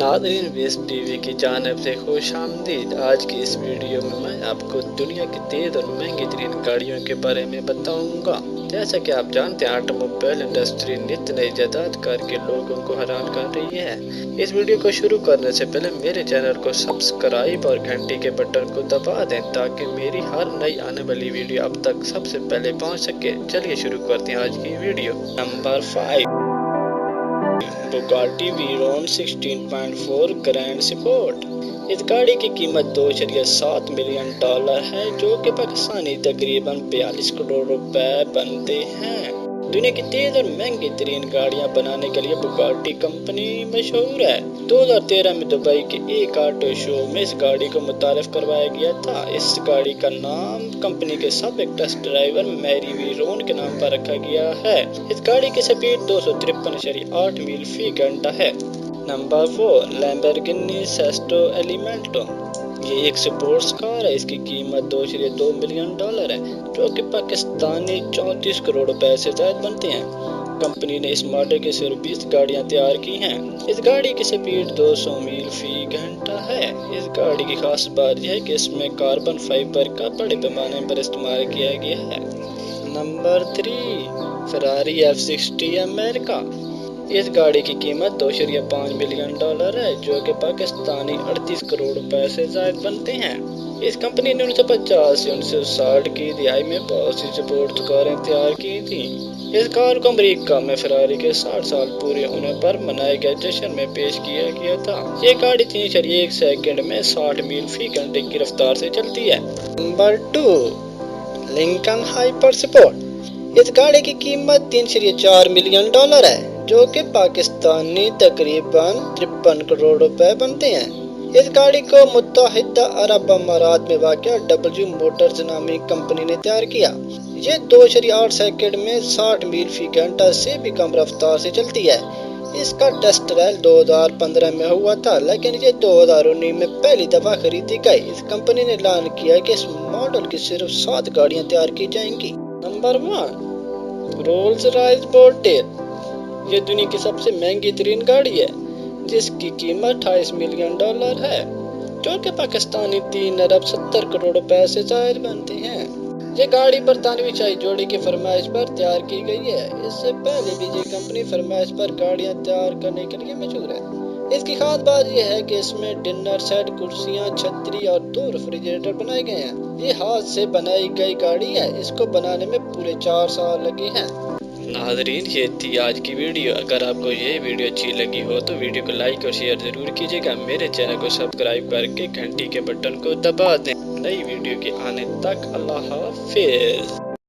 नाज़रीन best TV की जानिब से खुश आमदीद। आज की इस वीडियो में मैं आपको दुनिया की तेज़ और महंगी तरीन गाड़ियों के बारे में बताऊंगा। जैसा कि आप जानते हैं, ऑटोमोबाइल इंडस्ट्री नित नई इजादात करके लोगों को हैरान कर रही है। इस वीडियो को शुरू करने से पहले मेरे चैनल को सब्सक्राइब और घंटी के बटन को दबा दें ताकि मेरी हर नई आने वाली वीडियो आप तक सबसे पहले पहुंच सके। चलिए शुरू करते हैं आज की video. Number 5, Bugatti Veyron 16.4 grand sport. इस गाड़ी की कीमत $2.7 मिलियन है, जो कि पाकिस्तानी तकरीबन 42 करोड़ रुपए बनते हैं। दुनिया की तेज और महंगी तरीन गाड़ियां बनाने के लिए बुगाटी कंपनी मशहूर है। 2013 में दुबई के एक ऑटो शो में इस गाड़ी को मुतारिफ करवाया गया था। इस गाड़ी का नाम कंपनी के साबिक टेस्ट ड्राइवर मैरी वीरोन के नाम पर रखा गया है। इस गाड़ी की स्पीड 253.8 मील फी घंटा है। Number 4, Lamborghini Sesto Elemento. ये एक स्पोर्ट्स कार है। इसकी कीमत $2.2 मिलियन है, जो कि पाकिस्तानी 34 करोड़ रुपए से ज्यादा बनते हैं। कंपनी ने इस मॉडल की सिर्फ 20 गाड़ियां तैयार की हैं। इस गाड़ी की स्पीड 200 मील फी घंटा है। इस गाड़ी की खास बात यह है कि इसमें कार्बन फाइबर का बड़े पैमाने पर इस्तेमाल किया गया है। Number 3, Ferrari F60 America. इस गाड़ी की कीमत $2.5 मिलियन है, जो कि पाकिस्तानी 38 करोड़ रुपए से ज्यादा बनते हैं। इस कंपनी ने 1950 से 1960 की दिहाई में बहुत सी स्पोर्ट्स कारें तैयार की थी। इस कार को अमेरिका में फरारी के 60 साल पूरे होने पर मनाए गए जश्न में पेश किया गया था। ये गाड़ी 3.1 सेकंड में 60 मील फी घंटे की रफ्तार से चलती है। Number 2, Lincoln hyper sport. इस गाड़ी की कीमत $3.4 मिलियन है, जो कि पाकिस्तानी तकरीबन 53 करोड़ रुपए बनते हैं। इस गाड़ी को मुत्तहिदा अरब अमारात में वाक़िआ W मोटर्स नामी कंपनी ने तैयार किया। ये 2.8 सेकंड में 60 मील फी घंटा से भी कम रफ्तार से चलती है। इसका टेस्ट ट्रायल 2015 में हुआ था, लेकिन ये 2019 में पहली दफा खरीदी गई। इस कंपनी ने ऐलान किया कि इस मॉडल की सिर्फ 7 गाड़ियां तैयार की जाएंगी। Number 1, Rolls Royce bottle. ये दुनिया की सबसे महंगी तरीन गाड़ी है, जिसकी कीमत $28 मिलियन है, जो कि पाकिस्तानी 3.70 करोड़ रुपए से ज्यादा बनते हैं। ये गाड़ी बरतानवी शाही जोड़ी की फरमाइश पर तैयार की गई है। इससे पहले भी ये कंपनी फरमाइश पर गाड़ियां तैयार करने के लिए मशहूर है। इसकी खास बात यह है कि इसमें डिनर सेट, कुर्सियां, छतरी और 2 रेफ्रिजरेटर बनाए गए हैं। ये हाथ से बनाई गई गाड़ी है। इसको बनाने में पूरे 4 साल लगे हैं। नाज़रीन, ये थी आज की वीडियो। अगर आपको ये वीडियो अच्छी लगी हो तो वीडियो को लाइक और शेयर जरूर कीजिएगा। मेरे चैनल को सब्सक्राइब करके घंटी के बटन को दबा दें। नई वीडियो के आने तक अल्लाह हाफिज़।